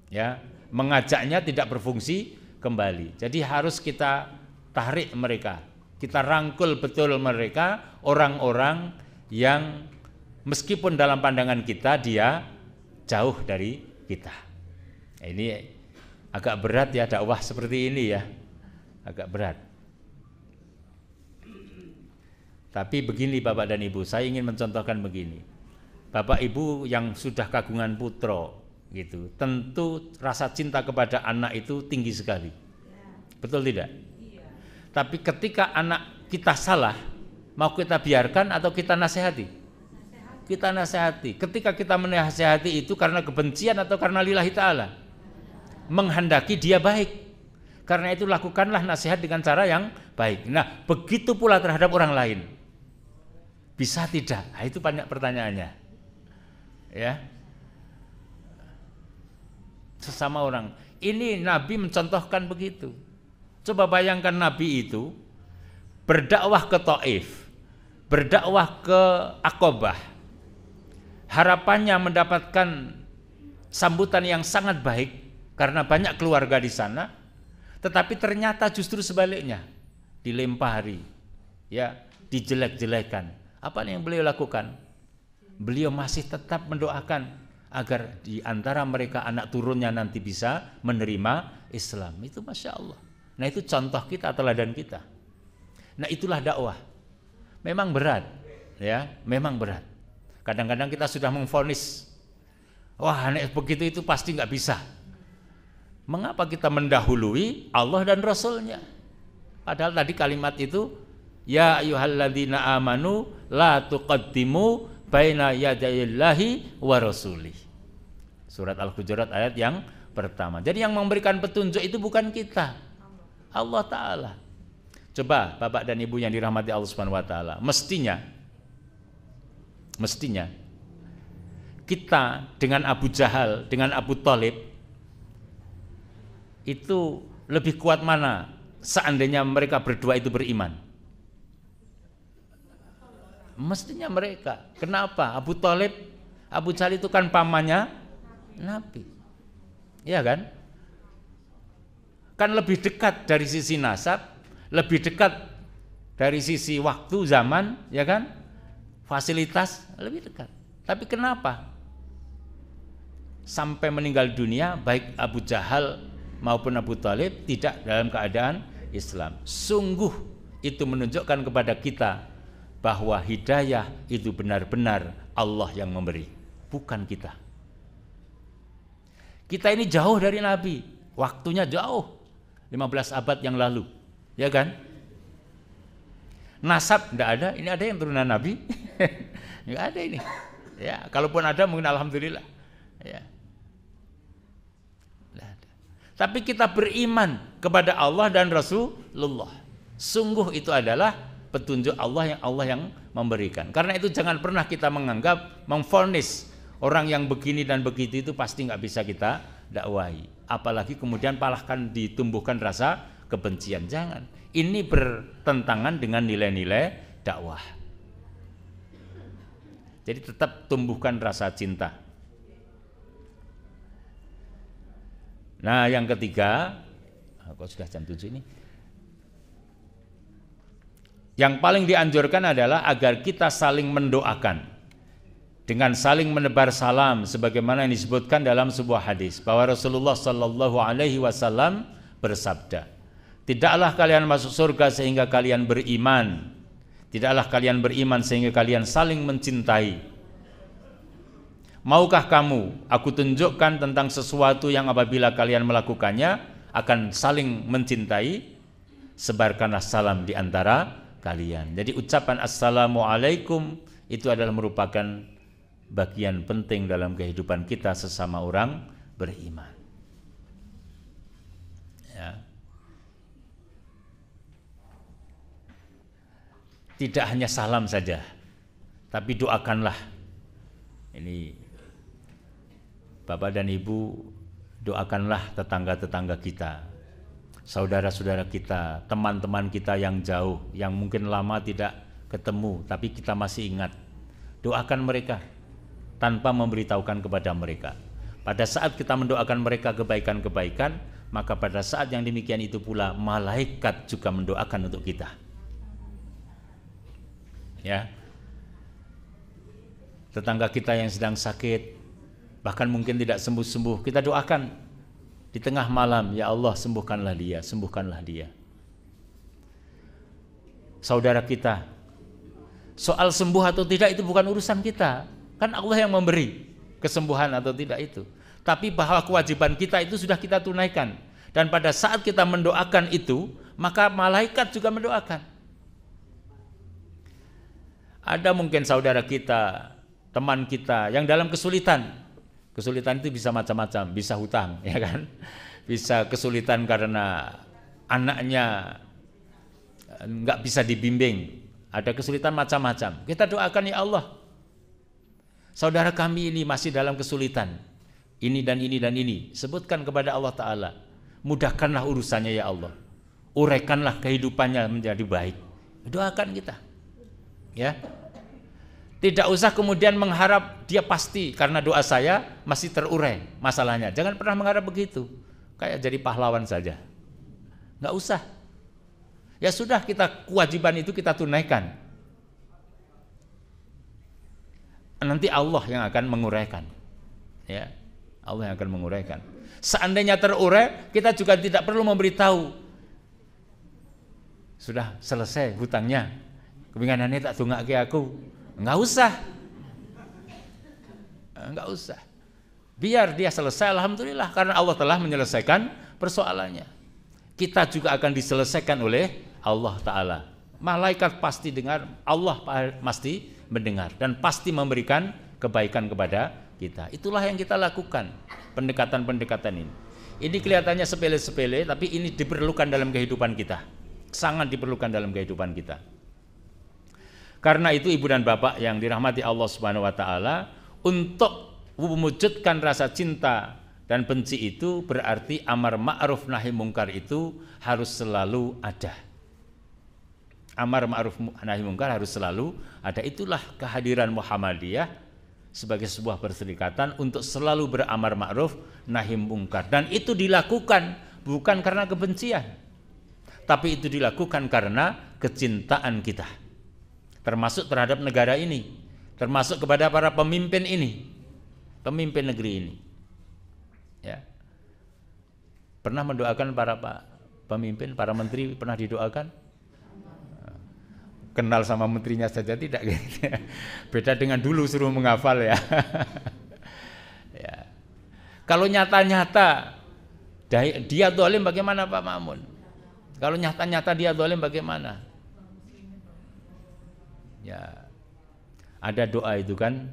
Ya, mengajaknya tidak berfungsi kembali. Jadi harus kita tarik mereka. Kita rangkul betul mereka, orang-orang yang meskipun dalam pandangan kita dia jauh dari kita. Ini agak berat ya dakwah seperti ini ya. agak berat. Tapi begini Bapak dan Ibu, saya ingin mencontohkan begini. Bapak Ibu yang sudah kagungan putra gitu, tentu rasa cinta kepada anak itu tinggi sekali. Betul tidak? Tapi ketika anak kita salah, mau kita biarkan atau kita nasihati? Kita nasihati. Ketika kita menasihati itu karena kebencian atau karena lillahi ta'ala? Menghendaki dia baik. Karena itu lakukanlah nasihat dengan cara yang baik. Nah, begitu pula terhadap orang lain. Bisa tidak? Nah, itu banyak pertanyaannya. Ya. Sesama orang. Ini Nabi mencontohkan begitu. Coba bayangkan Nabi itu berdakwah ke Taif, berdakwah ke Aqabah. Harapannya mendapatkan sambutan yang sangat baik karena banyak keluarga di sana, tetapi ternyata justru sebaliknya, dilempari, ya, dijelek-jelekan. Apa yang beliau lakukan? Beliau masih tetap mendoakan agar di antara mereka anak turunnya nanti bisa menerima Islam. Itu Masya Allah. Nah, itu contoh kita, teladan kita. Nah, itulah dakwah. Memang berat, ya, memang berat. Kadang-kadang kita sudah memvonis, wah, nek begitu itu pasti nggak bisa. Mengapa kita mendahului Allah dan Rasulnya? Padahal tadi kalimat itu, ya ayyuhalladzina amanu la tuqaddimu baina yadayillahi wa rasulih. Surat Al-Hujurat ayat yang pertama. Jadi yang memberikan petunjuk itu bukan kita, Allah Ta'ala. Coba Bapak dan Ibu yang dirahmati Allah Subhanahu wa Ta'ala, mestinya kita dengan Abu Jahal, dengan Abu Thalib itu lebih kuat mana seandainya mereka berdua itu beriman? Mestinya mereka. Kenapa? Abu Thalib, Abu Jahal itu kan pamannya Nabi, ya kan? Kan lebih dekat dari sisi nasab, lebih dekat dari sisi waktu, zaman, ya kan? Fasilitas lebih dekat. Tapi kenapa sampai meninggal dunia baik Abu Jahal maupun Abu Thalib tidak dalam keadaan Islam? Sungguh itu menunjukkan kepada kita bahwa hidayah itu benar-benar Allah yang memberi, bukan kita. Kita ini jauh dari Nabi, waktunya jauh, 15 abad yang lalu, ya kan? Nasab tidak ada, ini ada yang turunan Nabi? Nggak ada ini. Ya, kalaupun ada mungkin alhamdulillah. Ya. Tapi kita beriman kepada Allah dan Rasulullah. Sungguh itu adalah petunjuk Allah yang memberikan. Karena itu jangan pernah kita menganggap, memvonis orang yang begini dan begitu itu pasti nggak bisa kita dakwahi. Apalagi kemudian palahkan ditumbuhkan rasa kebencian. Jangan. Ini bertentangan dengan nilai-nilai dakwah. Jadi tetap tumbuhkan rasa cinta. Nah, yang ketiga, kok sudah jam 7 ini? Yang paling dianjurkan adalah agar kita saling mendoakan dengan saling menebar salam, sebagaimana yang disebutkan dalam sebuah hadis bahwa Rasulullah Shallallahu Alaihi Wasallam bersabda, tidaklah kalian masuk surga sehingga kalian beriman, tidaklah kalian beriman sehingga kalian saling mencintai. Maukah kamu aku tunjukkan tentang sesuatu yang apabila kalian melakukannya akan saling mencintai? Sebarkanlah salam di antara kalian. Jadi ucapan assalamualaikum itu adalah merupakan bagian penting dalam kehidupan kita sesama orang beriman. Ya. Tidak hanya salam saja, tapi doakanlah. Ini Bapak dan Ibu, doakanlah tetangga-tetangga kita, saudara-saudara kita, teman-teman kita yang jauh, yang mungkin lama tidak ketemu, tapi kita masih ingat. Doakan mereka tanpa memberitahukan kepada mereka. Pada saat kita mendoakan mereka kebaikan-kebaikan, maka pada saat yang demikian itu pula malaikat juga mendoakan untuk kita. Ya, tetangga kita yang sedang sakit, bahkan mungkin tidak sembuh-sembuh, kita doakan di tengah malam, ya Allah sembuhkanlah dia, sembuhkanlah dia. saudara kita. Soal sembuh atau tidak itu bukan urusan kita. Kan Allah yang memberi kesembuhan atau tidak itu. Tapi bahwa kewajiban kita itu sudah kita tunaikan. Dan pada saat kita mendoakan itu, maka malaikat juga mendoakan. Ada mungkin saudara kita, teman kita yang dalam kesulitan. Kesulitan itu bisa macam-macam, bisa hutang, ya kan? Bisa kesulitan karena anaknya nggak bisa dibimbing. Ada kesulitan macam-macam. Kita doakan, ya Allah, saudara kami ini masih dalam kesulitan. Ini dan ini dan ini. Sebutkan kepada Allah Ta'ala. Mudahkanlah urusannya, ya Allah. Uraikanlah kehidupannya menjadi baik. Doakan kita. Ya, tidak usah kemudian mengharap dia pasti karena doa saya masih terurai masalahnya. Jangan pernah mengharap begitu, kayak jadi pahlawan saja. Nggak usah. Ya sudah, kita kewajiban itu kita tunaikan. Nanti Allah yang akan menguraikan. Ya, Allah yang akan menguraikan. Seandainya terurai, kita juga tidak perlu memberitahu. Sudah selesai hutangnya. Kebinganannya tak tungak ke aku. Enggak usah. Biar dia selesai, alhamdulillah, karena Allah telah menyelesaikan persoalannya. Kita juga akan diselesaikan oleh Allah Ta'ala. Malaikat pasti dengar, Allah pasti mendengar, dan pasti memberikan kebaikan kepada kita. Itulah yang kita lakukan, pendekatan-pendekatan ini. Ini kelihatannya sepele-sepele, tapi ini diperlukan dalam kehidupan kita. Sangat diperlukan dalam kehidupan kita. Karena itu ibu dan bapak yang dirahmati Allah Subhanahu wa Ta'ala, untuk mewujudkan rasa cinta dan benci itu berarti amar ma'ruf nahi mungkar itu harus selalu ada. Amar ma'ruf nahi mungkar harus selalu ada. Itulah kehadiran Muhammadiyah sebagai sebuah perserikatan untuk selalu beramar ma'ruf nahi mungkar. Dan itu dilakukan bukan karena kebencian, tapi itu dilakukan karena kecintaan kita. Termasuk terhadap negara ini, termasuk kepada para pemimpin ini, pemimpin negeri ini. Ya. Pernah mendoakan para pemimpin, para menteri, pernah didoakan? Kenal sama menterinya saja tidak gitu. Beda dengan dulu suruh menghafal ya. Ya. Kalau nyata-nyata dia zalim, bagaimana Pak Ma'mun? Kalau nyata-nyata dia zalim, bagaimana? Ya, ada doa itu kan,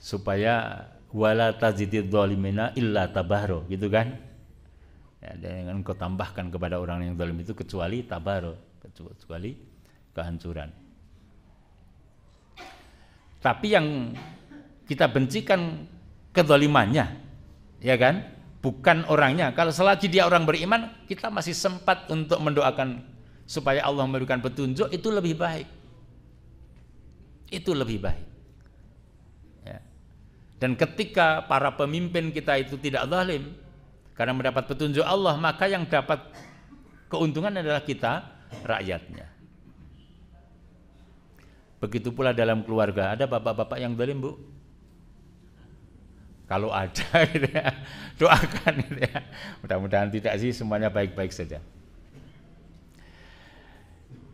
supaya wala tazidid zalimina illa tabaro, gitu kan? Ya, dengan kau tambahkan kepada orang yang zalim itu kecuali tabaro, kecuali kehancuran. Tapi yang kita bencikan kezalimannya, ya kan? Bukan orangnya. Kalau selagi dia orang beriman, kita masih sempat untuk mendoakan supaya Allah memberikan petunjuk, itu lebih baik. Itu lebih baik. Ya. Dan ketika para pemimpin kita itu tidak zalim karena mendapat petunjuk Allah, maka yang dapat keuntungan adalah kita, rakyatnya. Begitu pula dalam keluarga. Ada bapak-bapak yang zalim, Bu? Kalau ada gitu ya, doakan gitu ya. Mudah-mudahan tidak sih, semuanya baik-baik saja.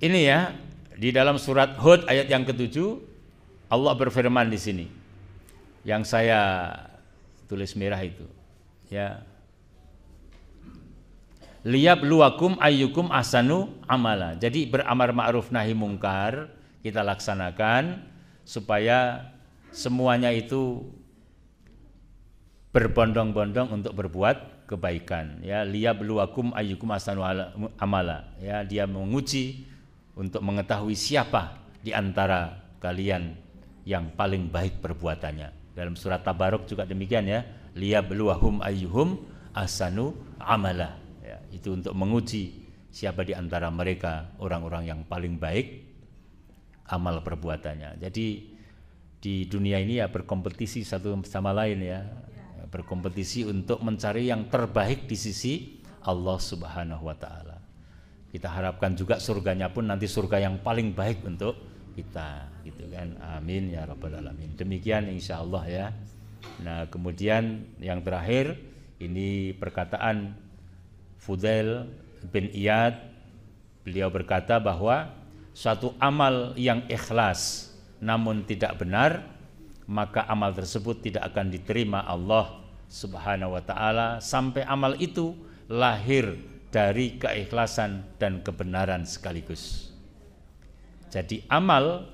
Ini ya, di dalam surat Hud ayat yang ke-7 Allah berfirman di sini. Yang saya tulis merah itu. Ya. Liyabluwakum ayyukum ahsanu amala. Jadi beramar ma'ruf nahi mungkar kita laksanakan supaya semuanya itu berbondong-bondong untuk berbuat kebaikan. Ya, liyabluwakum ayyukum ahsanu amala. Ya, dia menguji untuk mengetahui siapa di antara kalian yang paling baik perbuatannya. Dalam surat Tabarok juga demikian ya, liyabluwahum ayyuhum ahsanu amala. Ya, itu untuk menguji siapa di antara mereka orang-orang yang paling baik amal perbuatannya. Jadi di dunia ini ya berkompetisi satu sama lain ya, berkompetisi untuk mencari yang terbaik di sisi Allah Subhanahu wa Ta'ala. Kita harapkan juga surganya pun nanti surga yang paling baik untuk kita, gitu kan. Amin ya rabbal alamin. Demikian insya Allah ya. Nah, kemudian yang terakhir ini perkataan Fudail bin Iyad, beliau berkata bahwa suatu amal yang ikhlas namun tidak benar, maka amal tersebut tidak akan diterima Allah Subhanahu wa taala sampai amal itu lahir dari keikhlasan dan kebenaran sekaligus. Jadi amal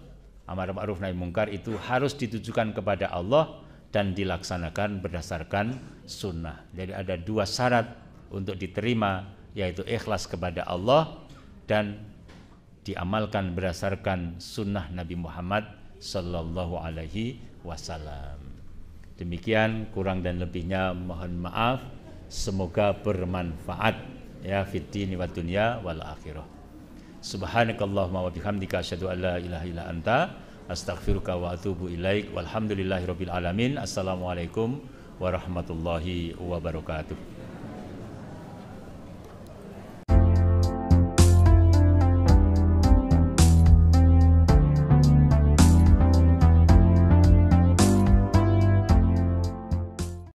amar ma'ruf nahi mungkar itu harus ditujukan kepada Allah dan dilaksanakan berdasarkan sunnah. Jadi ada dua syarat untuk diterima, yaitu ikhlas kepada Allah dan diamalkan berdasarkan sunnah Nabi Muhammad sallallahu alaihi wasallam. Demikian, kurang dan lebihnya mohon maaf. Semoga bermanfaat ya fid dini wad dunya wal akhirah. Subhanakallahumma wa bihamdika asyhadu an la ilaha illa anta astaghfiruka wa atubu ilaik. Walhamdulillahirabbil alamin. Assalamualaikum warahmatullahi wabarakatuh.